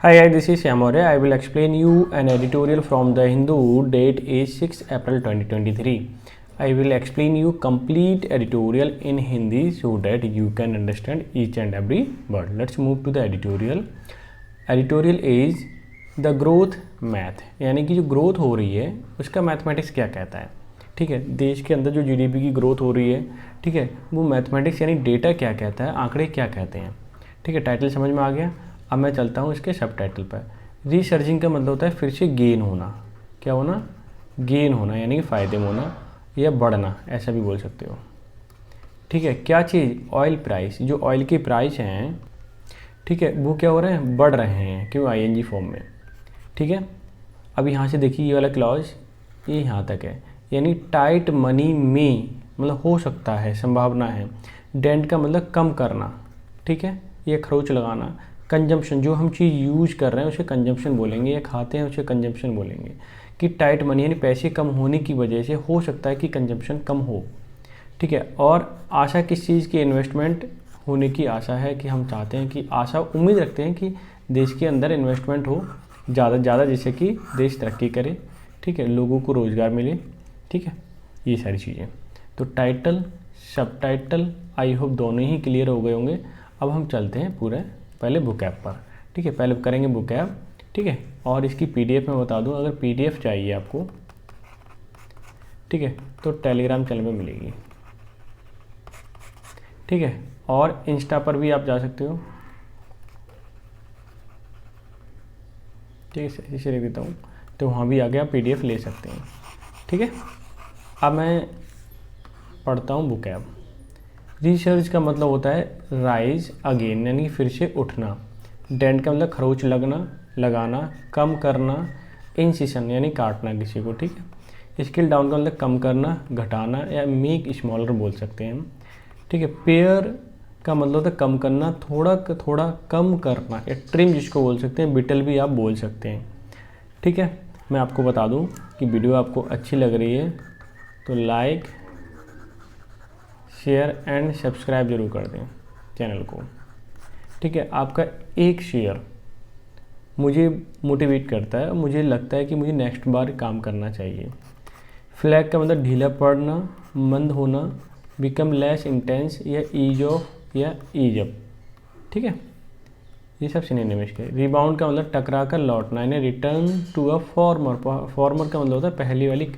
Hi, this is Shyam Maurya. I will explain you an editorial from The Hindu. Date is 6 April 2023. I will explain you complete editorial in Hindi so that you can understand each and every word. Let's move to the editorial. Editorial is the growth math, यानी कि जो growth हो रही है उसका mathematics क्या कहता है। ठीक है, देश के अंदर जो जीडीपी की ग्रोथ हो रही है, ठीक है, वो मैथमेटिक्स यानी डेटा क्या कहता है, आंकड़े क्या कहते हैं। ठीक है, टाइटल समझ में आ गया। अब मैं चलता हूँ इसके सब टाइटल पर। रीसर्जिंग का मतलब होता है फिर से गेन होना। क्या होना? गेन होना, यानी कि फ़ायदे में होना या बढ़ना, ऐसा भी बोल सकते हो। ठीक है, क्या चीज़? Oil price. जो ऑयल की प्राइस हैं, ठीक है, वो क्या हो रहे हैं? बढ़ रहे हैं। क्यों? आईएनजी फॉर्म में। ठीक है, अब यहाँ से देखिए ये वाला क्लॉज ये यहाँ तक है, यानी टाइट मनी में मतलब हो सकता है, संभावना है। डेंट का मतलब कम करना। ठीक है, ये खरोच लगाना। कंजम्पशन, जो हम चीज़ यूज कर रहे हैं उसे कंजम्पशन बोलेंगे, या खाते हैं उसे कंजम्पशन बोलेंगे। कि टाइट मनी यानी पैसे कम होने की वजह से हो सकता है कि कंजम्पशन कम हो। ठीक है, और आशा किस चीज़ की? इन्वेस्टमेंट होने की आशा है, कि हम चाहते हैं कि आशा उम्मीद रखते हैं कि देश के अंदर इन्वेस्टमेंट हो ज़्यादा से ज़्यादा, जिससे कि देश तरक्की करे। ठीक है, लोगों को रोज़गार मिले। ठीक है, ये सारी चीज़ें। तो टाइटल सब टाइटल आई होप दोनों ही क्लियर हो गए होंगे। अब हम चलते हैं पूरे पहले बुक ऐप पर। ठीक है, पहले करेंगे बुक ऐप। ठीक है, और इसकी पीडीएफ में बता दूं, अगर पीडीएफ चाहिए आपको, ठीक है, तो टेलीग्राम चैनल पे मिलेगी। ठीक है, और इंस्टा पर भी आप जा सकते हो। ठीक है, इसे लिख देता हूँ, तो वहाँ भी आगे आप पीडीएफ ले सकते हैं। ठीक है, अब मैं पढ़ता हूँ बुक ऐप। रिसर्च का मतलब होता है राइज अगेन, यानी फिर से उठना। डेंट का मतलब खरोच लगना, लगाना, कम करना। इंसिशन यानी काटना किसी को। ठीक है, स्किल डाउन का मतलब कम करना, घटाना, या मेक स्मॉलर बोल सकते हैं हम। ठीक है, पेयर का मतलब होता है कम करना, थोड़ा थोड़ा कम करना, या ट्रिम जिसको बोल सकते हैं, बिटल भी आप बोल सकते हैं। ठीक है, मैं आपको बता दूं कि वीडियो आपको अच्छी लग रही है तो लाइक शेयर एंड सब्सक्राइब जरूर कर दें चैनल को। ठीक है, आपका एक शेयर मुझे मोटिवेट करता है, मुझे लगता है कि मुझे नेक्स्ट बार काम करना चाहिए। फ्लैग का मतलब ढीला पड़ना, मंद होना, बिकम लेस इंटेंस, या ईज ऑफ या ईज अप। ठीक है, ये सब सिनोनिम इसके। रिबाउंड का मतलब टकरा कर लौटना, यानी return to a former. Former का मतलब होता है पहली वाली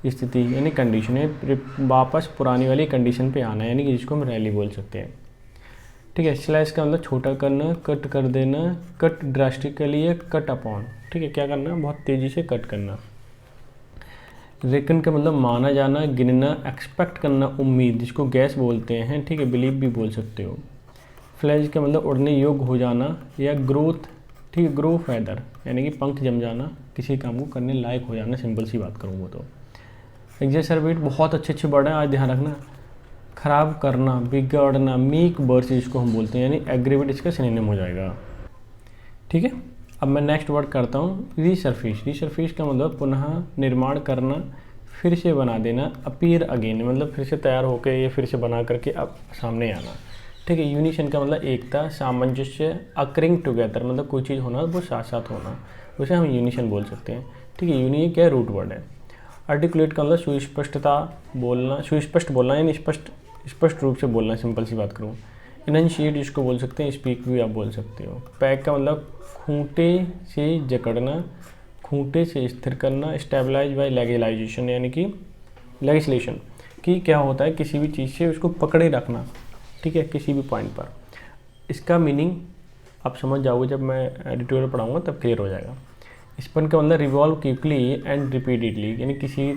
स्थिति यानी कंडीशन है, वापस पुरानी वाली कंडीशन पे आना, यानी कि जिसको हम रैली बोल सकते हैं। ठीक है, स्लैश का मतलब छोटा करना, कट कर देना, कट ड्रास्टिकली या कट अपॉन। ठीक है, क्या करना? बहुत तेज़ी से कट करना। रेकन का मतलब माना जाना, गिनना, एक्सपेक्ट करना, उम्मीद, जिसको गैस बोलते हैं। ठीक है, बिलीव भी बोल सकते हो। फ्लैज का मतलब उड़ने योग्य हो जाना या ग्रोथ। ठीक है, ग्रो फैदर यानी कि पंख जम जाना, किसी काम को करने लायक हो जाना, सिंपल सी बात करूँ वो तो। एग्जैसरबेट बहुत अच्छे वर्ड हैं, आज ध्यान रखना। ख़राब करना, बिगाड़ना, मेक वर्स जिसको हम बोलते हैं, यानी एग्रीवेट इसका सिनोनिम हो जाएगा। ठीक है, अब मैं नेक्स्ट वर्ड करता हूँ रीसर्फेस। रीसर्फेस का मतलब पुनः निर्माण करना, फिर से बना देना। अपीयर अगेन मतलब फिर से तैयार होकर या फिर से बना करके अब सामने आना। ठीक है, यूनिशन का मतलब एकता, सामंजस्य, अकरिंग टुगेदर मतलब कोई चीज़ होना वो साथ साथ होना, उसे हम यूनिशन बोल सकते हैं। ठीक है, यूनि क्या रूट वर्ड है। आर्टिकुलेट का मतलब सुस्पष्टता बोलना, सुस्पष्ट बोलना यानी स्पष्ट रूप से बोलना, सिंपल सी बात करूँ। इनशिएट जिसको बोल सकते हैं, स्पीक भी आप बोल सकते हो। पैक का मतलब खूंटे से जकड़ना, खूंटे से स्थिर करना। स्टेबलाइज बाय लेगलाइजेशन यानी कि लेजिस्लेशन, कि क्या होता है किसी भी चीज़ से उसको पकड़े रखना। ठीक है, किसी भी पॉइंट पर। इसका मीनिंग आप समझ जाओगे, जब मैं एडिटोरियल पढ़ाऊँगा तब क्लियर हो जाएगा। स्पन का मतलब रिवॉल्व क्विकली एंड रिपीटेडली, यानी किसी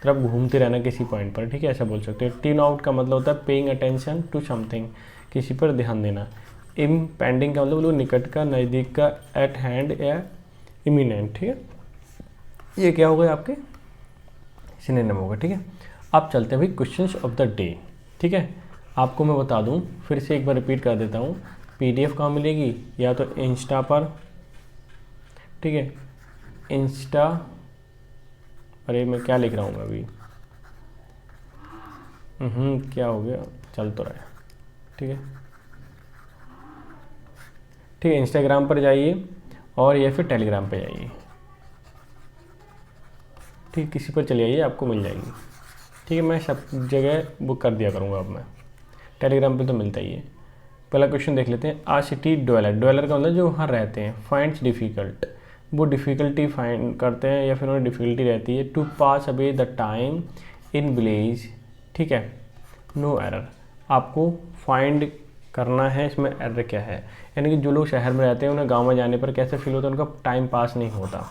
तरफ घूमते रहना किसी पॉइंट पर। ठीक है, ऐसा बोल सकते हो। ट्यून आउट का मतलब होता है पेइंग अटेंशन टू समथिंग, किसी पर ध्यान देना। इम्पेंडिंग का मतलब निकट का, नज़दीक का, एट हैंड या इमिनेंट। ठीक है, ये क्या हो गए आपके सिनोनिम होगा। ठीक है, अब चलते हैं भाई क्वेश्चंस ऑफ द डे। ठीक है, आपको मैं बता दूं, फिर से एक बार रिपीट कर देता हूँ। पीडीएफ कहाँ मिलेगी? या तो इंस्टा पर। ठीक है, इंस्टा, अरे मैं क्या लिख रहा हूँ अभी, क्या हो गया, चल तो रहा है। ठीक है, ठीक है, इंस्टाग्राम पर जाइए और या फिर टेलीग्राम पे जाइए, ठीक, किसी पर चले जाइए, आपको मिल जाएगी। ठीक है, मैं सब जगह बुक कर दिया करूँगा अब मैं, टेलीग्राम पे तो मिलता ही है। पहला क्वेश्चन देख लेते हैं। आ सिटी ड्वेलर, ड्वेलर का मतलब जो वहाँ रहते हैं, फाइंड्स डिफ़िकल्ट, वो डिफ़िकल्टी फाइंड करते हैं या फिर उन्हें डिफ़िकल्टी रहती है to pass away the time in village. ठीक है, नो एरर, आपको फाइंड करना है इसमें एरर क्या है, यानी कि जो लोग शहर में रहते हैं उन्हें गांव में जाने पर कैसे फील होता है, उनका टाइम पास नहीं होता।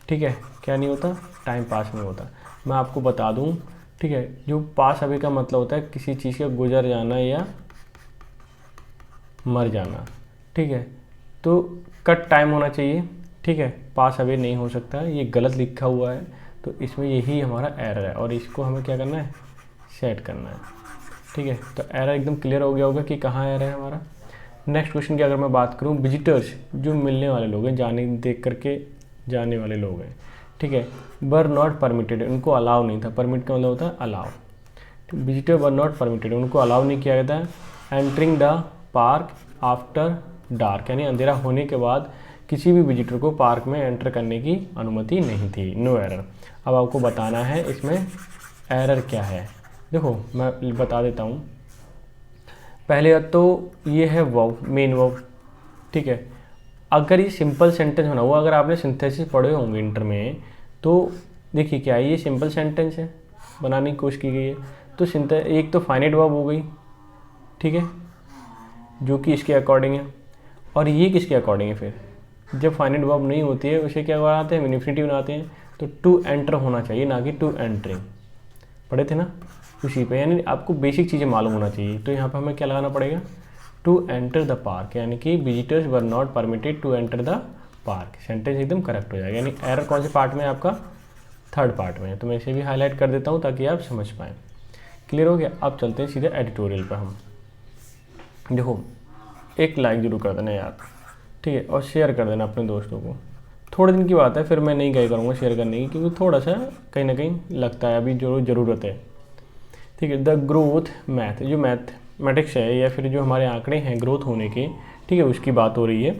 ठीक है, क्या नहीं होता, टाइम पास नहीं होता। मैं आपको बता दूं, ठीक है, जो पास अवे का मतलब होता है किसी चीज़ का गुजर जाना या मर जाना। ठीक है, तो कट टाइम होना चाहिए। ठीक है, पास अवे नहीं हो सकता, ये गलत लिखा हुआ है, तो इसमें यही हमारा एरर है और इसको हमें क्या करना है, सेट करना है। ठीक है, तो एरर एकदम क्लियर हो गया होगा कि कहाँ एरर है हमारा। नेक्स्ट क्वेश्चन की अगर मैं बात करूँ, विजिटर्स जो मिलने वाले लोग हैं, जाने देख करके जाने वाले लोग हैं, ठीक है, वर नॉट परमिटेड, उनको अलाउ नहीं था, परमिट का मतलब होता है allow. Visitor were not permitted, उनको अलाउ नहीं किया गया था entering the park after dark, यानी अंधेरा होने के बाद किसी भी विजिटर को पार्क में एंटर करने की अनुमति नहीं थी। No error. अब आपको बताना है इसमें एरर क्या है। देखो मैं बता देता हूँ, पहले तो ये है वर्ब, मेन वर्ब। ठीक है, अगर ये सिंपल सेंटेंस होना हुआ, अगर आपने सिंथेसिस पढ़े होंगे इंटर में, तो देखिए क्या है, ये सिंपल सेंटेंस है, बनाने की कोशिश की गई है। तो एक तो फाइनाइट वर्ब हो गई, ठीक है, जो कि इसके अकॉर्डिंग है, और ये किसके अकॉर्डिंग है फिर, जब फाइनाइट वर्ब नहीं होती है उसे क्या बनाते हैं, इन्फिनिटिव बनाते हैं। तो टू एंटर होना चाहिए, ना कि टू एंटरिंग, पढ़े थे ना उसी पे, यानी आपको बेसिक चीज़ें मालूम होना चाहिए। तो यहाँ पर हमें क्या लगाना पड़ेगा, टू एंटर द पार्क, यानी कि visitors were not permitted to enter the park, sentence एकदम करेक्ट हो जाएगा। यानी एरर कौन से पार्ट में है आपका, थर्ड पार्ट में है। तो मैं इसे भी हाईलाइट कर देता हूँ ताकि आप समझ पाएँ। क्लियर हो गया। अब चलते हैं सीधे एडिटोरियल पर। हम देखो, एक लाइक जरूर कर देना यार, ठीक है, और शेयर कर देना अपने दोस्तों को। थोड़े दिन की बात है, फिर मैं नहीं क्या करूँगा शेयर करने की, क्योंकि थोड़ा सा कहीं ना कहीं लगता है अभी जो ज़रूरत है। ठीक है, द ग्रोथ मैथ, जो मैथमेटिक्स है या फिर जो हमारे आंकड़े हैं ग्रोथ होने के, ठीक है, उसकी बात हो रही है।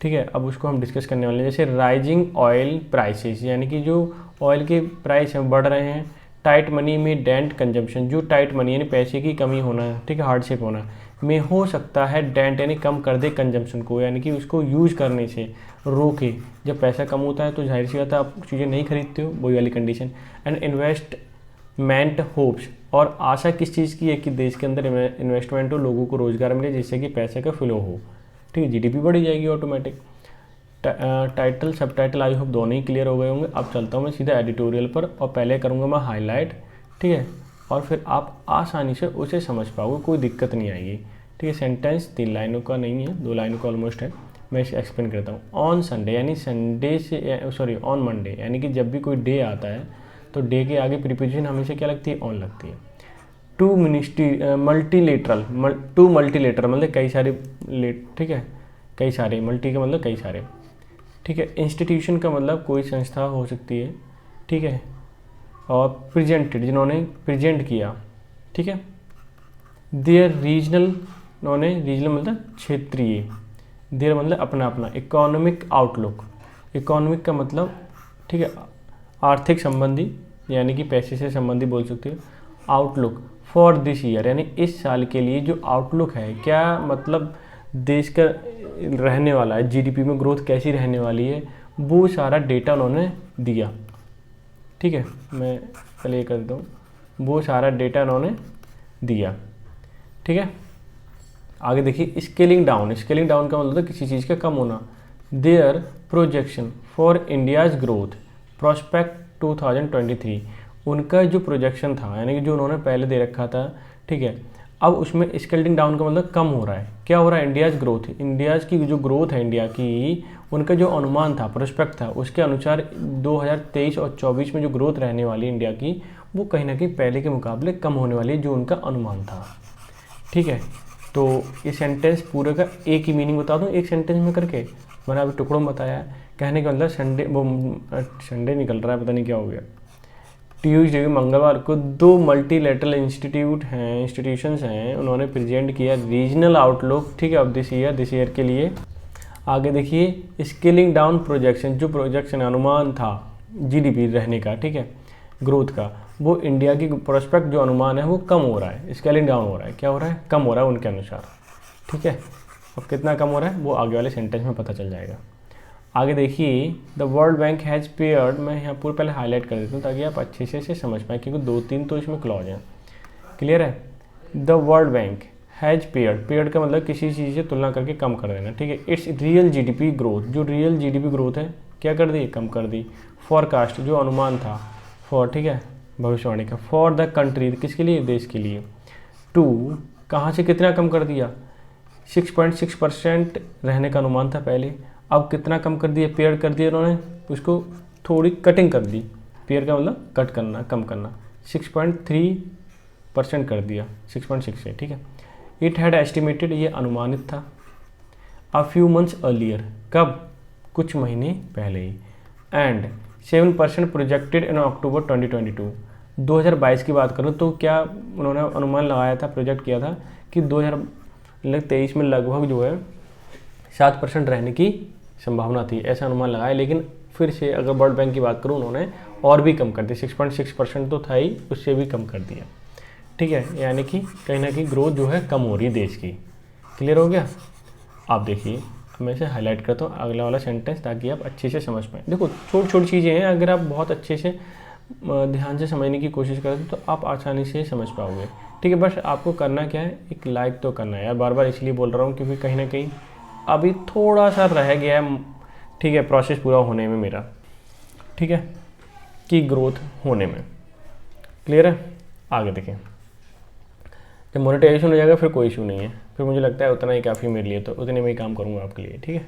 ठीक है, अब उसको हम डिस्कस करने वाले हैं। जैसे राइजिंग ऑयल प्राइसेस, यानी कि जो ऑयल के प्राइस हैं बढ़ रहे हैं। टाइट मनी में डेंट कंजम्पशन, जो टाइट मनी यानी पैसे की कमी होना, ठीक है, हार्डशिप होना में हो सकता है डेंट, यानी कम कर दे कंजम्पशन को, यानी कि उसको यूज करने से रोके। जब पैसा कम होता है तो जाहिर सी बात है आप चीज़ें नहीं खरीदते हो, वही वाली कंडीशन। एंड इन्वेस्टमेंट होप्स, और आशा किस चीज़ की है कि देश के अंदर इन्वेस्टमेंट हो, लोगों को रोजगार मिले, जिससे कि पैसे का फ्लो हो। ठीक है, जीडीपी बढ़ी जाएगी ऑटोमेटिक। टाइटल सब टाइटल आई होप दोनों ही क्लियर हो गए होंगे। अब चलता हूँ मैं सीधा एडिटोरियल पर, और पहले करूँगा मैं हाईलाइट, ठीक है, और फिर आप आसानी से उसे समझ पाओगे, कोई दिक्कत नहीं आएगी। ठीक है, सेंटेंस 3 लाइनों का नहीं है, 2 लाइनों का ऑलमोस्ट है। मैं इसे एक्सप्लेन करता हूँ। ऑन संडे, यानी संडे से सॉरी ऑन मंडे, यानी कि जब भी कोई डे आता है तो डे के आगे प्रीपोजिशन हमेशा क्या लगती है, ऑन लगती है। टू मल्टीलेटरल, टू मल्टीलेटरल मतलब कई सारे, ठीक है, कई सारे, मल्टी का मतलब कई सारे। ठीक है, इंस्टीट्यूशन का मतलब कोई संस्था हो सकती है। ठीक है, और प्रेजेंटेड, जिन्होंने प्रेजेंट किया। ठीक है, देयर रीजनल, उन्होंने, रीजनल मतलब क्षेत्रीय, देयर मतलब अपना अपना। इकोनॉमिक आउटलुक, इकोनॉमिक का मतलब, ठीक है, आर्थिक संबंधी, यानी कि पैसे से संबंधी बोल सकते हो। आउटलुक फॉर दिस ईयर, यानी इस साल के लिए जो आउटलुक है, क्या मतलब देश का रहने वाला है, जीडीपी में ग्रोथ कैसी रहने वाली है, वो सारा डेटा उन्होंने दिया। ठीक है, मैं पहले ये कर देता हूँ, वो सारा डेटा उन्होंने दिया। ठीक है, आगे देखिए, स्केलिंग डाउन, स्केलिंग डाउन का मतलब किसी चीज़ का कम होना। Their projection for India's growth prospect 2023, उनका जो प्रोजेक्शन था, यानी कि जो उन्होंने पहले दे रखा था, ठीक है, अब उसमें स्केलिंग डाउन का मतलब कम हो रहा है। क्या हो रहा है, इंडियाज़ ग्रोथ, इंडियाज़ की जो ग्रोथ है इंडिया की, उनका जो अनुमान था, प्रोस्पेक्ट था, उसके अनुसार 2023 और 24 में जो ग्रोथ रहने वाली इंडिया की, वो कहीं ना कहीं पहले के मुकाबले कम होने वाली है, जो उनका अनुमान था। ठीक है, तो ये सेंटेंस पूरे का एक ही मीनिंग बता दूँ एक सेंटेंस में करके, मैंने अभी टुकड़ों में बताया है। कहने का मतलब संडे निकल रहा है, पता नहीं क्या हो गया, ट्यूसडे मंगलवार को 2 मल्टीलेटरल इंस्टीट्यूशंस हैं, उन्होंने प्रेजेंट किया रीजनल आउटलुक, ठीक है, ऑफ दिस ईयर के लिए। आगे देखिए स्केलिंग डाउन प्रोजेक्शन, जो प्रोजेक्शन अनुमान था जीडीपी रहने का, ठीक है, ग्रोथ का, वो इंडिया की प्रोस्पेक्ट जो अनुमान है वो कम हो रहा है, स्केलिंग डाउन हो रहा है, क्या हो रहा है, कम हो रहा है उनके अनुसार, ठीक है। अब कितना कम हो रहा है वो आगे वाले सेंटेंस में पता चल जाएगा। आगे देखिए the world bank has paired, मैं यहाँ पूरे पहले हाईलाइट कर देता हूँ ताकि आप अच्छे से समझ पाएँ, क्योंकि 2-3 तो इसमें क्लॉज हैं। क्लियर है। The world bank has paired, paired का मतलब किसी चीज़ से तुलना करके कम कर देना, ठीक है। इट्स रियल जीडीपी ग्रोथ, जो रियल जीडीपी ग्रोथ है क्या कर दी, कम कर दी। फॉरकास्ट, जो अनुमान था, फॉर, ठीक है, भविष्यवाणी का, फॉर द कंट्री, किसके लिए, देश के लिए। टू, कहाँ से कितना कम कर दिया, 6.6% रहने का अनुमान था पहले, अब कितना कम कर दिया, पेयर कर दिया उन्होंने, उसको थोड़ी कटिंग कर दी। पेयर का मतलब कट करना, कम करना, 6.3% कर दिया 6.6 से, ठीक है। इट हैड एस्टिमेटेड, ये अनुमानित था। अ फ्यू मंथ्स अर्लियर, कब, कुछ महीने पहले ही। एंड 7% प्रोजेक्टेड इन अक्टूबर 2022, 2022 की बात करूँ तो क्या उन्होंने अनुमान लगाया था, प्रोजेक्ट किया था कि 2023 में लगभग जो है 7% रहने की संभावना थी, ऐसा अनुमान लगाया। लेकिन फिर से अगर वर्ल्ड बैंक की बात करूँ उन्होंने और भी कम कर दिया, 6.6% तो था ही, उससे भी कम कर दिया, ठीक है। यानी कि कहीं ना कहीं ग्रोथ जो है कम हो रही है देश की। क्लियर हो गया। आप देखिए मैं इसे हाईलाइट करता हूँ अगला वाला सेंटेंस ताकि आप अच्छे से समझ पाएँ। देखो छोटी छोटी चीज़ें हैं, अगर आप बहुत अच्छे से ध्यान से समझने की कोशिश करें तो आप आसानी से समझ पाओगे, ठीक है। बस आपको करना क्या है, एक लाइक तो करना है यार, बार बार इसलिए बोल रहा हूँ क्योंकि कहीं ना कहीं अभी थोड़ा सा रह गया है, ठीक है, प्रोसेस पूरा होने में मेरा, ठीक है, की ग्रोथ होने में। क्लियर है। आगे देखें, जब मोनेटाइजेशन हो जाएगा फिर कोई इशू नहीं है, फिर मुझे लगता है उतना ही काफ़ी मेरे लिए, तो उतने में ही काम करूँगा आपके लिए, ठीक है।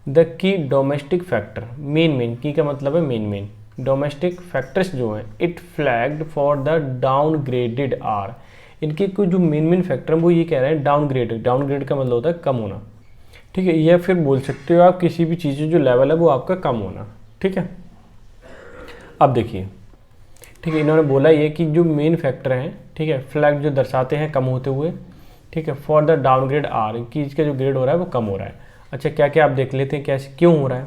The key domestic factor, main की का मतलब है मेन डोमेस्टिक फैक्टर्स जो हैं, it flagged for the downgraded are, इनके कुछ जो मेन फैक्टर हैं वो ये कह रहे हैं डाउनग्रेड का मतलब होता है कम होना, ठीक है। या फिर बोल सकते हो आप किसी भी चीज़ जो लेवल है वो आपका कम होना, ठीक है। अब देखिए, ठीक है, इन्होंने बोला ये कि जो मेन फैक्टर हैं, ठीक है, फ्लैग जो दर्शाते हैं कम होते हुए, ठीक है, फॉर द डाउनग्रेड आर, कि इसका जो ग्रेड हो रहा है वो कम हो रहा है। अच्छा क्या क्या आप देख लेते हैं कैसे क्यों हो रहा है।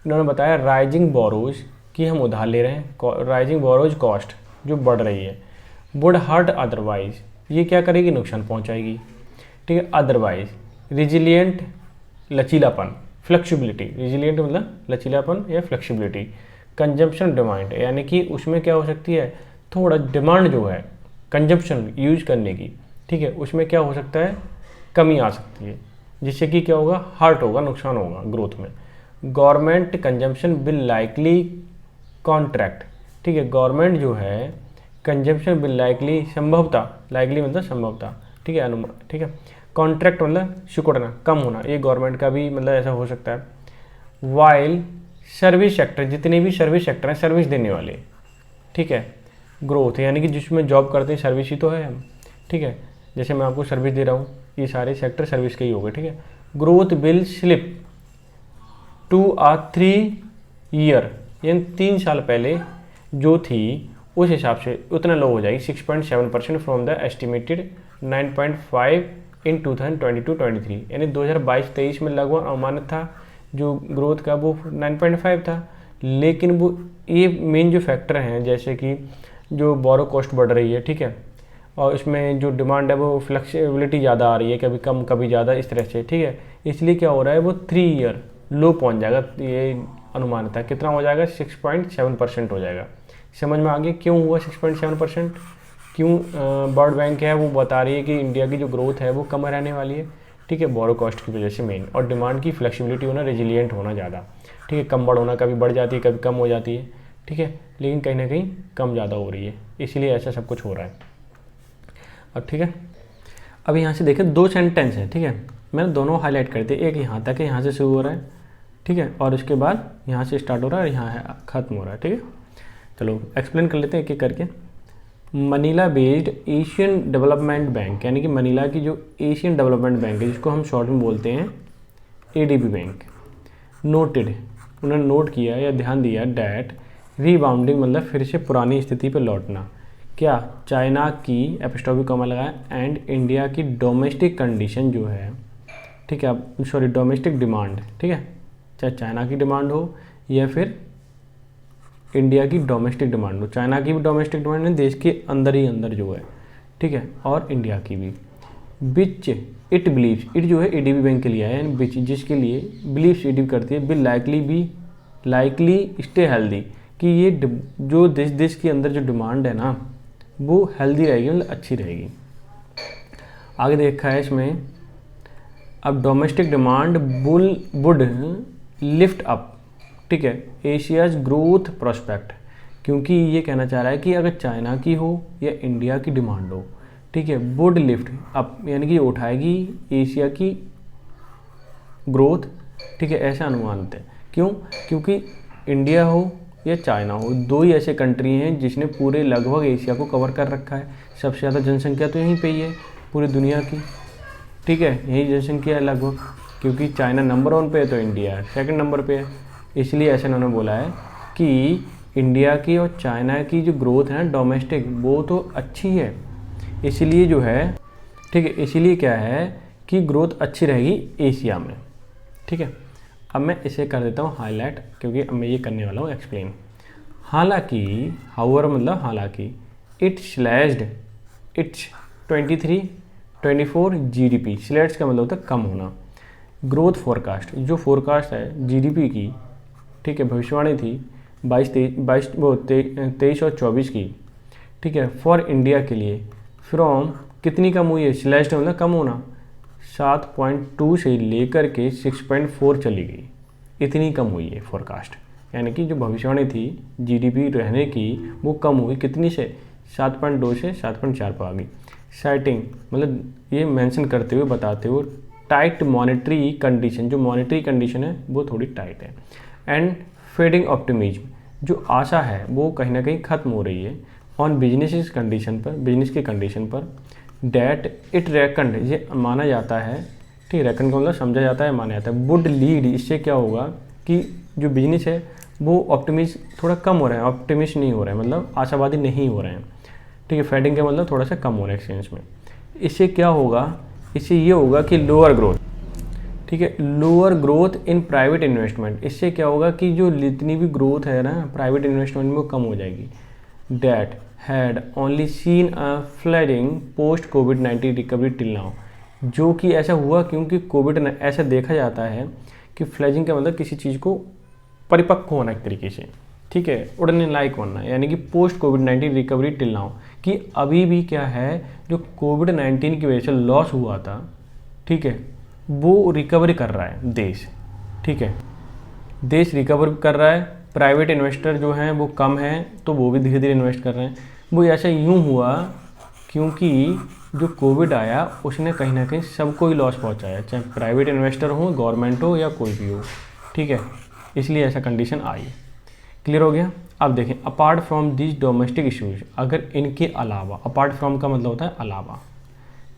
इन्होंने बताया राइजिंग बोरोज, कि हम उधार ले रहे हैं, राइजिंग बोरोज कॉस्ट जो बढ़ रही है, वुड हर्ट अदरवाइज, ये क्या करेगी, नुकसान पहुँचाएगी, ठीक है। अदरवाइज रिजिलियंट, लचीलापन, फ्लेक्सिबिलिटी, रिजिलियंट मतलब लचीलापन या फ्लेक्सिबिलिटी। कंजम्पशन डिमांड, यानी कि उसमें क्या हो सकती है, थोड़ा डिमांड जो है कंजम्पशन यूज करने की, ठीक है, उसमें क्या हो सकता है, कमी आ सकती है, जिससे कि क्या होगा, हर्ट होगा, नुकसान होगा ग्रोथ में। Government consumption will likely contract, ठीक है, गवर्नमेंट जो है कंजम्पशन विल लाइकली, संभवतः, लाइकली मतलब संभवतः, ठीक है, अनुमान, ठीक है। कॉन्ट्रैक्ट मतलब सिकुड़ना, कम होना, ये गवर्नमेंट का भी मतलब ऐसा हो सकता है। वाइल सर्विस सेक्टर, जितने भी सर्विस सेक्टर हैं, सर्विस देने वाले, ठीक है, ग्रोथ यानी कि जिसमें जॉब करते हैं सर्विस ही तो है हम, ठीक है, जैसे मैं आपको सर्विस दे रहा हूँ, ये सारे सेक्टर सर्विस के ही हो गए, ठीक है। Growth will slip to 3 year, यानी 3 साल पहले जो थी उस हिसाब से उतना लो हो जाएगी, 6.7% फ्रॉम द एस्टिमेटेड 9.5 इन 2022-23, यानी 2022-23 में लगभग अनुमानित था जो ग्रोथ का वो 9.5 था। लेकिन वो ये मेन जो फैक्टर हैं जैसे कि जो बोरो कॉस्ट बढ़ रही है, ठीक है, और इसमें जो डिमांड है वो फ्लेक्सिबिलिटी ज़्यादा आ रही है, कभी कम कभी ज़्यादा, इस तरह से, ठीक है, इसलिए क्या हो रहा है वो 3 ईयर लो पहुंच जाएगा, ये अनुमानित है। कितना हो जाएगा, 6.7% हो जाएगा। समझ में आ गया क्यों हुआ 6.7%, क्यों वर्ल्ड बैंक है वो बता रही है कि इंडिया की जो ग्रोथ है वो कम रहने वाली है, ठीक है, बोरो कॉस्ट की वजह से मेन, और डिमांड की फ्लेक्सिबिलिटी होना, रेजिलिएंट होना ज़्यादा, ठीक है, कम बढ़ होना, कभी बढ़ जाती है कभी कम हो जाती है, ठीक है, लेकिन कहीं ना कहीं कम ज़्यादा हो रही है, इसीलिए ऐसा सब कुछ हो रहा है। अब ठीक है, अब यहाँ से देखें 2 सेंटेंस हैं, ठीक है, मैंने दोनों हाईलाइट कर दिए, एक यहाँ तक है, यहाँ से शुरू हो रहा है, ठीक है, और उसके बाद यहाँ से स्टार्ट हो रहा है और यहाँ है ख़त्म हो रहा है, ठीक है। चलो एक्सप्लेन कर लेते हैं एक एक करके। Manila based Asian development bank, यानी कि मनीला की जो एशियन डेवलपमेंट बैंक है जिसको हम शॉर्ट में बोलते हैं एडीबी बैंक, नोटेड, उन्होंने नोट किया या ध्यान दिया डैट रीबाउंडिंग मतलब फिर से पुरानी स्थिति पर लौटना, क्या, चाइना की एपिस्टॉपिक कॉमा लगाया, एंड इंडिया की डोमेस्टिक कंडीशन जो है ठीक है, अब सॉरी डोमेस्टिक डिमांड, ठीक है, चाहे चाइना की डिमांड हो या फिर इंडिया की डोमेस्टिक डिमांड हो। चाइना की भी डोमेस्टिक डिमांड है, देश के अंदर ही अंदर जो है, ठीक है, और इंडिया की भी। विच इट बिलीव्स, इट जो है एडीबी बैंक के लिए है, यानी विच जिसके लिए बिलीव्स एडीबी करती है, विल लाइकली स्टे हेल्दी, कि ये जो देश के अंदर जो डिमांड है ना वो हेल्दी रहेगी, मतलब अच्छी रहेगी। आगे देखा है इसमें, अब domestic demand would lift up, ठीक है, एशियाज ग्रोथ प्रोस्पेक्ट, क्योंकि ये कहना चाह रहा है कि अगर चाइना की हो या इंडिया की डिमांड हो, ठीक है, वुड लिफ्ट अप यानी कि उठाएगी एशिया की ग्रोथ, ठीक है, ऐसा अनुमानित है। क्यों? क्योंकि इंडिया हो या चाइना हो, दो ही ऐसे कंट्री हैं जिसने पूरे लगभग एशिया को कवर कर रखा है। सबसे ज़्यादा जनसंख्या तो यहीं पे ही है पूरी दुनिया की, ठीक है, यही जनसंख्या है लगभग, क्योंकि चाइना नंबर 1 पे है तो इंडिया सेकंड नंबर पे है। इसलिए ऐसा उन्होंने बोला है कि इंडिया की और चाइना की जो ग्रोथ है ना डोमेस्टिक, वो तो अच्छी है, इसलिए जो है, ठीक है, इसीलिए क्या है कि ग्रोथ अच्छी रहेगी एशिया में, ठीक है। अब मैं इसे कर देता हूँ हाईलाइट, क्योंकि अब मैं ये करने वाला हूँ एक्सप्लेन। हालांकि हाउएवर मतलब हालांकि इट्स 23-24 जीडीपी, स्लैश का मतलब होता है कम होना। ग्रोथ फोरकास्ट, जो फोरकास्ट है जीडीपी की, ठीक है, भविष्यवाणी थी 23 और 24 की, ठीक है, फॉर इंडिया के लिए, फ्रॉम कितनी कम हुई है, स्लैश मतलब कम होना, 7.2 से लेकर के 6.4 चली गई, इतनी कम हुई है फोरकास्ट। यानी कि जो भविष्यवाणी थी जीडीपी रहने की वो कम हुई, कितनी से 7.2 से 7.4 पर आ गई। साइटिंग मतलब ये मेंशन करते हुए बताते हुए टाइट मॉनेटरी कंडीशन, जो मॉनेटरी कंडीशन है वो थोड़ी टाइट है, एंड फेडिंग ऑप्टिमिज्म, जो आशा है वो कहीं ना कहीं ख़त्म हो रही है, ऑन बिजनेस कंडीशन पर, बिजनेस की कंडीशन पर, डैट इट रेकंड, ये माना जाता है, ठीक, रेकंड का मतलब समझा जाता है, माना जाता है, वुड लीड, इससे क्या होगा कि जो बिजनेस है वो ऑप्टिमिस्ट थोड़ा कम हो रहे हैं, ऑप्टिमिस्ट नहीं हो रहे हैं, मतलब आशावादी नहीं हो रहे हैं, ठीक है, फेडिंग का मतलब थोड़ा सा कम हो रहा है एक्सचेंज में। इससे क्या होगा, इससे ये होगा कि लोअर ग्रोथ, ठीक है, lower growth in private investment, इससे क्या होगा कि जो जितनी भी ग्रोथ है ना प्राइवेट इन्वेस्टमेंट में वो कम हो जाएगी। That had only seen a flooding post covid recovery till now, जो कि ऐसा हुआ क्योंकि कोविड ने ऐसा देखा जाता है कि फ्लैजिंग का मतलब किसी चीज़ को परिपक्व होना एक तरीके से, ठीक है, उड़ने लायक होना, यानी कि पोस्ट कोविड-19 रिकवरी टिल नाउ, कि अभी भी क्या है जो कोविड-19 की वजह से लॉस हुआ था, ठीक है, वो रिकवरी कर रहा है देश, ठीक है, देश रिकवर कर रहा है। प्राइवेट इन्वेस्टर जो हैं वो कम हैं तो वो भी धीरे धीरे इन्वेस्ट कर रहे हैं। वो ऐसा यूँ हुआ क्योंकि जो कोविड आया उसने कहीं ना कहीं सबको ही लॉस पहुंचाया, चाहे प्राइवेट इन्वेस्टर हो, गवर्नमेंट हो या कोई भी हो, ठीक है, इसलिए ऐसा कंडीशन आई। क्लियर हो गया। अब देखें, apart from this domestic issues, अगर इनके अलावा, अपार्ट फ्रॉम का मतलब होता है अलावा,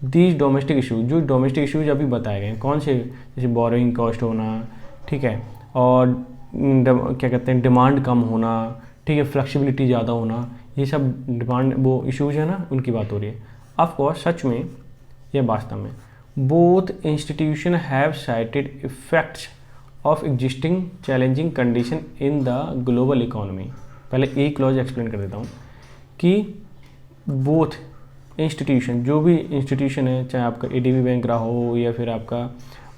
दीज डोमेस्टिक इशूज, जो डोमेस्टिक इशूज अभी बताए गए कौन से, जैसे बोरोइंग कॉस्ट होना, ठीक है, और क्या कहते हैं डिमांड कम होना, ठीक है, फ्लेक्सिबिलिटी ज़्यादा होना, ये सब डिमांड वो इशूज है ना, उनकी बात हो रही है। ऑफ कोर्स सच में या वास्तव में both institution have cited effects of existing challenging condition in the global economy. पहले एक क्लॉज एक्सप्लेन कर देता हूँ कि बोथ इंस्टीट्यूशन, जो भी इंस्टीट्यूशन है, चाहे आपका एडीबी बैंक रहा हो या फिर आपका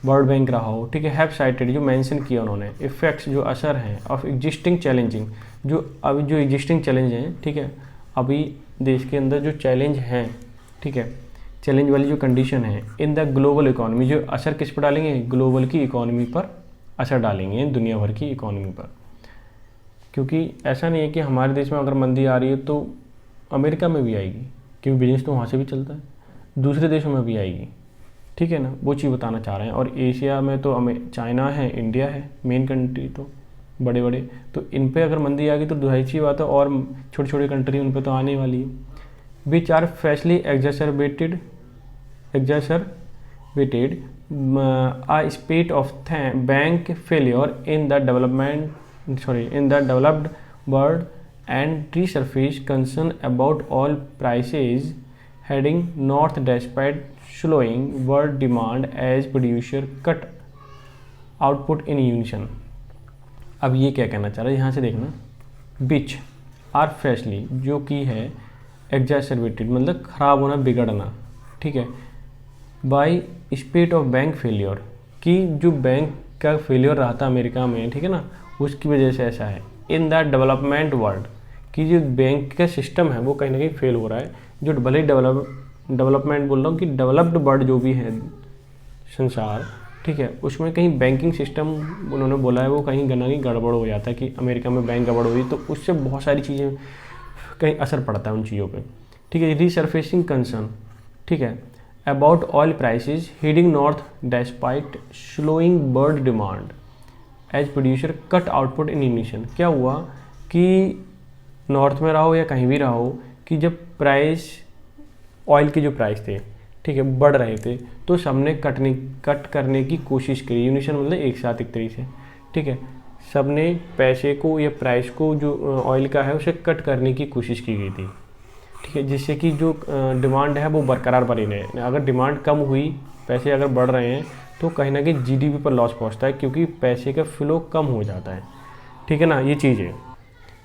वर्ल्ड बैंक रहा हो, ठीक है, हैव साइटेड, जो मेंशन किया उन्होंने, इफेक्ट्स, जो असर हैं, ऑफ एग्जिस्टिंग चैलेंजिंग, जो अभी जो एग्जिस्टिंग चैलेंज हैं, ठीक है, अभी देश के अंदर जो चैलेंज हैं, ठीक है, चैलेंज वाली जो कंडीशन है इन द ग्लोबल इकोनॉमी, जो असर किस पर डालेंगे, ग्लोबल की इकोनॉमी पर असर डालेंगे, दुनिया भर की इकोनॉमी पर। क्योंकि ऐसा नहीं है कि हमारे देश में अगर मंदी आ रही है तो अमेरिका में भी आएगी, क्योंकि बिजनेस तो वहाँ से भी चलता है, दूसरे देशों में भी आएगी, ठीक है ना, वो चीज़ बताना चाह रहे हैं। और एशिया में तो चाइना है, इंडिया है, मेन कंट्री तो बड़े बड़े, तो इन पे अगर मंदी आ गई तो दुहाई ची बात है, और छोटी छोटी कंट्री उन पे तो आने वाली है। Which are fiscally exacerbated a spate of bank failure in the developed world and resurface concern about oil prices heading north despite slowing world demand as producer cut output in unison. अब ये क्या कहना चाह रहा है, यहाँ से देखना, बिच आर फ्रेशली, जो कि है एग्जैसरबेटेड मतलब ख़राब होना, बिगड़ना, ठीक है, by speed of bank failure, कि जो बैंक का फेलियर रहा था अमेरिका में, ठीक है ना, उसकी वजह से ऐसा है। इन द डेवलपमेंट वर्ल्ड, कि जो बैंक का सिस्टम है वो कहीं ना कहीं फेल हो रहा है। जो भले ही डेवलपमेंट बोल रहा हूँ कि डेवलप्ड वर्ल्ड जो भी है संसार, ठीक है, उसमें कहीं बैंकिंग सिस्टम उन्होंने बोला है वो कहीं गड़बड़ हो जाता है, कि अमेरिका में बैंक गड़बड़ हुई तो उससे बहुत सारी चीज़ें कहीं असर पड़ता है उन चीज़ों पे, ठीक है। रीसर्फेसिंग कंसर्न, ठीक है, about oil prices heading north despite slowing world demand as producer cut output in emission. क्या हुआ कि नॉर्थ में रहो या कहीं भी रहो, कि जब प्राइस ऑयल के जो प्राइस थे, ठीक है, बढ़ रहे थे, तो सबने कट करने की कोशिश करी। यूनिशन मतलब एक साथ एक तरीके से, ठीक है, सबने पैसे को या प्राइस को जो ऑयल का है उसे कट करने की कोशिश की गई थी, ठीक है, जिससे कि जो डिमांड है वो बरकरार बनी रहे। अगर डिमांड कम हुई, पैसे अगर बढ़ रहे हैं, तो कहीं ना कहीं जीडीपी पर लॉस पहुंचता है, क्योंकि पैसे का फ्लो कम हो जाता है, ठीक है ना, ये चीज़ है।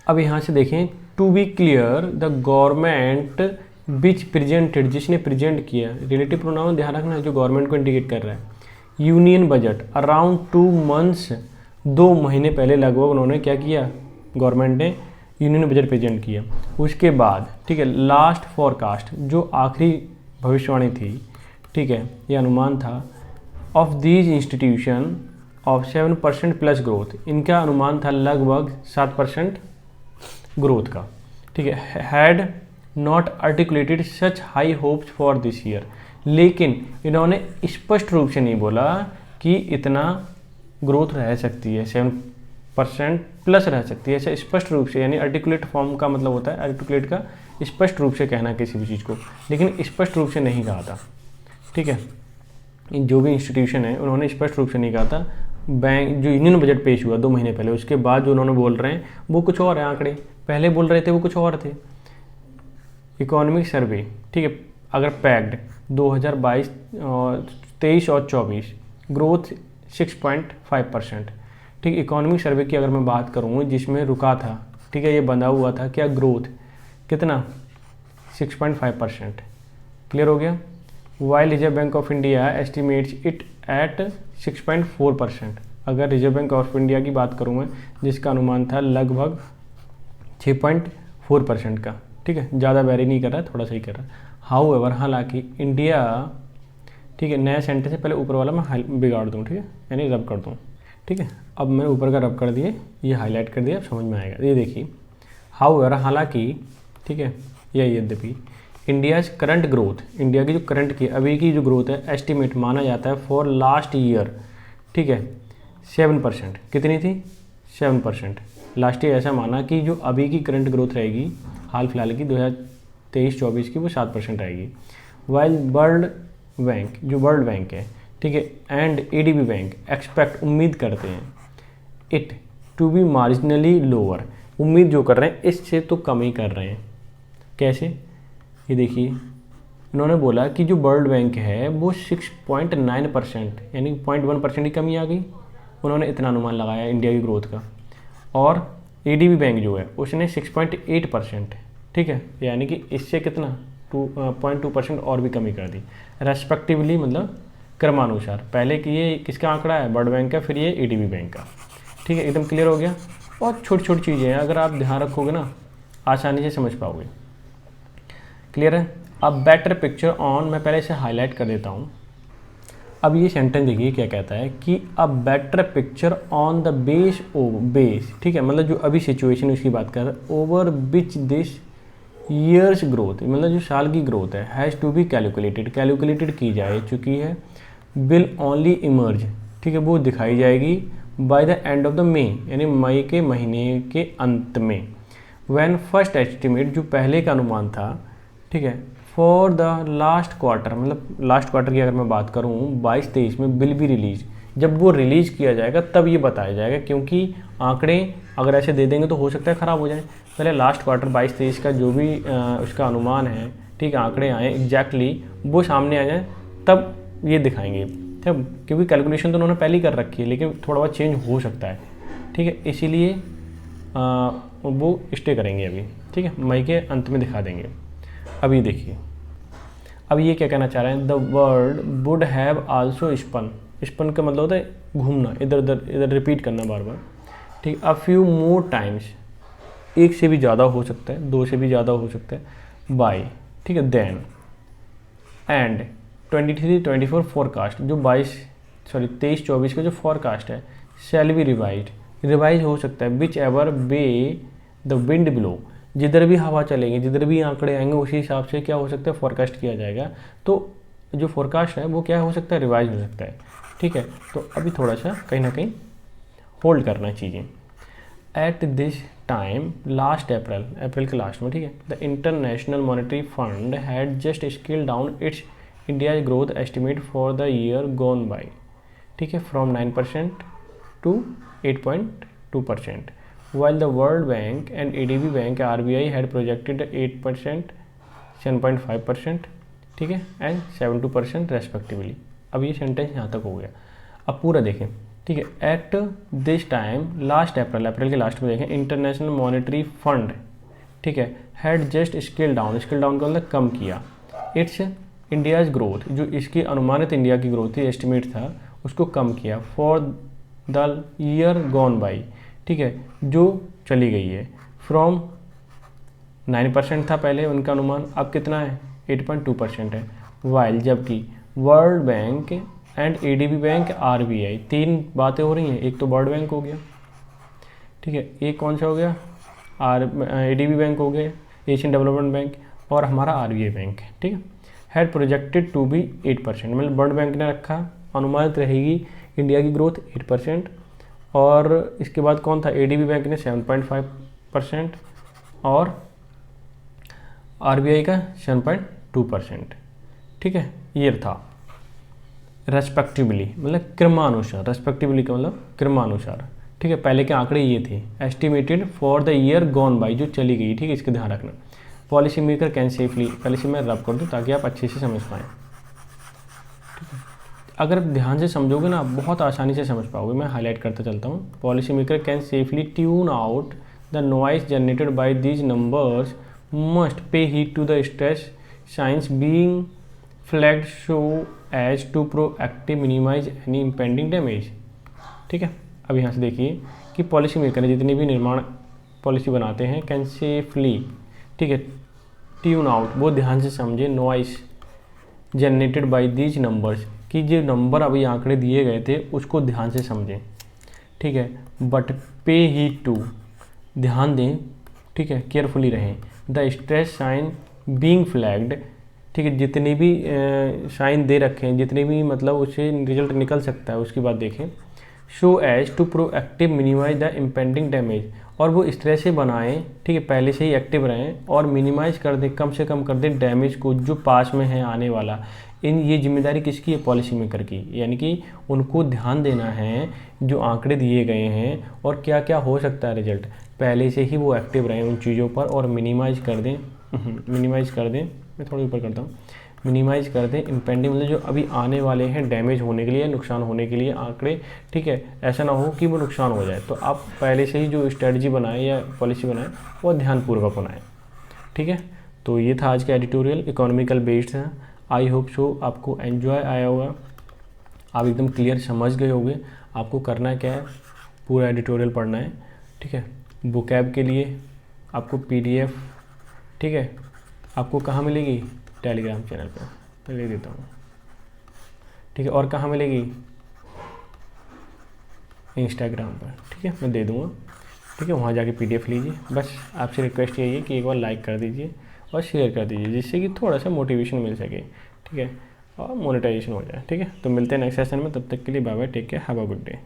अब यहाँ से देखें, to be clear the government which presented, जिसने प्रेजेंट किया, रिलेटिव प्रोनाउन ध्यान रखना है, जो गवर्नमेंट को इंडिकेट कर रहा है। यूनियन बजट अराउंड 2 months, 2 महीने पहले लगभग उन्होंने क्या किया, गवर्नमेंट ने यूनियन बजट प्रेजेंट किया। उसके बाद, ठीक है, लास्ट फॉरकास्ट, जो आखिरी भविष्यवाणी थी, ठीक है, यह अनुमान था, of these institution of 7% plus growth, इनका अनुमान था लगभग 7% ग्रोथ का, ठीक है। Had not articulated such high hopes for this year, लेकिन इन्होंने स्पष्ट रूप से नहीं बोला कि इतना ग्रोथ रह सकती है, 7% प्लस रह सकती है, ऐसा स्पष्ट रूप से, यानी आर्टिकुलेट फॉर्म का मतलब होता है आर्टिकुलेट का स्पष्ट रूप से कहना किसी भी चीज़ को, लेकिन स्पष्ट रूप से नहीं कहा था, ठीक है। जो भी इंस्टीट्यूशन है उन्होंने स्पष्ट रूप से नहीं कहा था। बैंक जो यूनियन बजट पेश हुआ 2 महीने पहले, उसके बाद जो उन्होंने बोल रहे हैं वो कुछ और है, आंकड़े पहले बोल रहे थे वो कुछ और थे। इकोनॉमिक सर्वे, ठीक है, अगर पैक्ड 2022 23 और 24 ग्रोथ 6.5%, ठीक। इकोनॉमिक सर्वे की अगर मैं बात करूँ जिसमें रुका था, ठीक है, ये बंधा हुआ था क्या, ग्रोथ कितना 6.5%, क्लियर हो गया। While reserve bank of India estimates it at 6.4%, अगर रिजर्व बैंक ऑफ इंडिया की बात करूँ मैं, जिसका अनुमान था लगभग 6.4% का, ठीक है, ज़्यादा वेरी नहीं कर रहा है, थोड़ा सा ही कर रहा है। हाउएवर, हालांकि इंडिया, ठीक है, नया सेंटेंस से पहले ऊपर वाला मैं बिगाड़ दूँ, ठीक है, यानी रब कर दूँ, ठीक है। अब मैंने ऊपर का रब कर दिए, ये हाईलाइट कर दिया, अब समझ में आएगा। ये देखिए, हाउएवर, हालांकि, ठीक है, या यद्यपि, इंडियाज़ करंट ग्रोथ, इंडिया की जो करंट की अभी की जो ग्रोथ है, एस्टिमेट माना जाता है फॉर लास्ट ईयर, ठीक है, 7%, कितनी थी, 7%। लास्ट ईयर ऐसा माना कि जो अभी की करंट ग्रोथ रहेगी हाल फिलहाल की 2023-24 की, वो 7% रहेगी। वाइल वर्ल्ड बैंक, जो वर्ल्ड बैंक है, ठीक है, एंड एडीबी बैंक एक्सपेक्ट, उम्मीद करते हैं, it to be marginally lower, उम्मीद जो कर रहे हैं इससे तो कम ही कर रहे हैं। कैसे, ये देखिए, उन्होंने बोला कि जो वर्ल्ड बैंक है वो 6.9%, यानी 0.1% की कमी आ गई, उन्होंने इतना अनुमान लगाया इंडिया की ग्रोथ का। और एडीबी बैंक जो है उसने 6.8%, ठीक है, यानी कि इससे कितना 0.2% और भी कमी कर दी रेस्पेक्टिवली, मतलब क्रमानुसार। पहले कि ये किसका आंकड़ा है, वर्ल्ड बैंक का, फिर ये एडीबी बैंक का, ठीक है, एकदम क्लियर हो गया। बहुत छोटी छोटी चीज़ें हैं, अगर आप ध्यान रखोगे ना आसानी से समझ पाओगे। क्लियर है। अब बेटर पिक्चर ऑन, मैं पहले इसे हाईलाइट कर देता हूँ। अब ये सेंटेंस देखिए क्या कहता है कि a better picture on the base, ठीक है, मतलब जो अभी सिचुएशन उसकी बात कर रहा है, over which this years growth, मतलब जो साल की ग्रोथ है, हैज़ टू बी कैलकुलेटेड की जा चुकी है, विल ओनली इमर्ज, ठीक है, वो दिखाई जाएगी by the end of the May, यानी मई के महीने के अंत में। व्हेन फर्स्ट एस्टिमेट, जो पहले का अनुमान था, ठीक है, फॉर द लास्ट क्वार्टर, मतलब लास्ट क्वार्टर की अगर मैं बात करूँ 22-23 में, विल बी रिलीज, जब वो रिलीज किया जाएगा तब ये बताया जाएगा, क्योंकि आंकड़े अगर ऐसे दे देंगे तो हो सकता है ख़राब हो जाए। पहले लास्ट क्वार्टर 22-23 का जो भी उसका अनुमान है, ठीक है, आंकड़े आए एग्जैक्टली वो सामने आ जाए, तब ये दिखाएंगे, तब क्योंकि कैलकुलेशन तो उन्होंने पहले ही कर रखी है, लेकिन थोड़ा बहुत चेंज हो सकता है, ठीक है, इसीलिए वो स्टे करेंगे अभी, ठीक है, मई के अंत में दिखा देंगे। अभी देखिए, अब ये क्या कहना चाह रहे हैं, the word would have also spun, spun का मतलब होता है घूमना, इधर उधर इधर रिपीट करना बार बार, ठीक, अ फ्यू मोर टाइम्स, एक से भी ज़्यादा हो सकता है, दो से भी ज़्यादा हो सकता है, बाय, ठीक है, देन एंड 23-24 फोरकास्ट, जो 23-24 का जो फोरकास्ट है, शैल बी रिवाइज हो सकता है, which ever way the wind blow, जिधर भी हवा चलेंगे, जिधर भी आंकड़े आएंगे, उसी हिसाब से क्या हो सकता है, फोरकास्ट किया जाएगा। तो जो फोरकास्ट है वो क्या हो सकता है, रिवाइज हो सकता है, ठीक है। तो अभी थोड़ा सा कहीं ना कहीं होल्ड करना चीज़ें। At this time last April के लास्ट में, ठीक है, the international monetary fund had just scale down it's India growth estimate for the year gone by, ठीक है, from 9% to 8.2%, while the World Bank and ADB Bank RBI had projected 8%, 7.5%, ठीक है, and 7.2% respectively. अब ये sentence यहाँ तक हो गया। अब पूरा देखें, ठीक है, at this time last April के लास्ट में देखें, इंटरनेशनल मॉनेटरी फंड, ठीक है, हैड जस्ट स्केल डाउन का मतलब कम किया, इट्स इंडियाज़ ग्रोथ, जो इसकी अनुमानित इंडिया की ग्रोथ थी, एस्टिमेट था, उसको कम किया, for the year gone by, ठीक है, जो चली गई है, फ्रॉम 9% था पहले उनका अनुमान, अब कितना है, 8.2% है, वाइल जबकि world bank and ADB bank RBI, तीन बातें हो रही हैं, एक तो वर्ल्ड बैंक हो गया, ठीक है, एक कौन सा हो गया, एडीबी बैंक हो गया, एशियन डेवलपमेंट बैंक, और हमारा आरबीआई बैंक, ठीक है, हैड प्रोजेक्टेड टू बी 8%, मतलब वर्ल्ड बैंक ने रखा अनुमानित रहेगी इंडिया की ग्रोथ 8%, और इसके बाद कौन था, एडीबी बैंक ने 7.5% और आरबीआई का 7.2%, ठीक है, ये था रेस्पेक्टिवली, मतलब क्रमानुसार, रेस्पेक्टिवली का मतलब क्रमानुसार, ठीक है, पहले के आंकड़े ये थे, estimated for the year gone by, जो चली गई, ठीक है, इसका ध्यान रखना। पॉलिसी मेकर कैन सेफली, पहले से मैं रब कर दूँ ताकि आप अच्छे से समझ पाएँ, ठीक है, अगर ध्यान से समझोगे ना, बहुत आसानी से समझ पाओगे। मैं हाईलाइट करता चलता हूँ, policy maker can safely tune out the noise generated by these numbers, must pay heed to the stress signs being flagged so as to proactive minimize any impending damage, ठीक है। अब यहाँ से देखिए कि पॉलिसी मेकर ने जितने भी निर्माण पॉलिसी बनाते हैं, कैन सेफली, ठीक है, ट्यून आउट, वो ध्यान से समझे, noise generated by these numbers, कि जो नंबर अभी आंकड़े दिए गए थे उसको ध्यान से समझें, ठीक है, बट पे हीड टू, ध्यान दें, ठीक है, केयरफुली रहें, the stress sign being flagged, ठीक है, जितने भी साइन दे रखे हैं, जितने भी मतलब उससे रिजल्ट निकल सकता है, उसकी बात देखें, so as to proactive minimize the impending damage, और वो इस तरह से बनाएं, ठीक है, पहले से ही एक्टिव रहें और मिनिमाइज कर दें, कम से कम कर दें डैमेज को जो पास में है आने वाला। ये जिम्मेदारी किसकी है, पॉलिसी मेकर की, यानी कि उनको ध्यान देना है जो आंकड़े दिए गए हैं और क्या क्या हो सकता है रिजल्ट, पहले से ही वो एक्टिव रहें उन चीज़ों पर और मिनिमाइज कर दें, मैं थोड़ा ऊपर करता हूँ, मिनिमाइज कर दें इम्पेंडिंग, मतलब जो अभी आने वाले हैं डैमेज होने के लिए, नुकसान होने के लिए आंकड़े, ठीक है, ऐसा ना हो कि वो नुकसान हो जाए। तो आप पहले से ही जो स्ट्रेटजी बनाएं या पॉलिसी बनाएं वो ध्यानपूर्वक बनाएं, ठीक है। तो ये था आज का एडिटोरियल, इकोनॉमिकल बेस्ड है। आई होप सो आपको एन्जॉय आया होगा, आप एकदम क्लियर समझ गए होंगे। आपको करना क्या है, पूरा एडिटोरियल पढ़ना है, ठीक है। बुकैब के लिए आपको PDF, ठीक है, आपको कहाँ मिलेगी, टेलीग्राम चैनल पर ले देता हूँ, ठीक है, और कहाँ मिलेगी, इंस्टाग्राम पर, ठीक है, मैं दे दूँगा, ठीक है, वहाँ जाके PDF लीजिए। बस आपसे रिक्वेस्ट यही है कि एक बार लाइक कर दीजिए और शेयर कर दीजिए, जिससे कि थोड़ा सा मोटिवेशन मिल सके, ठीक है, और मोनेटाइजेशन हो जाए, ठीक है। तो मिलते हैं नेक्स्ट सेशन में, तब तक के लिए bye bye, take care, have a good day.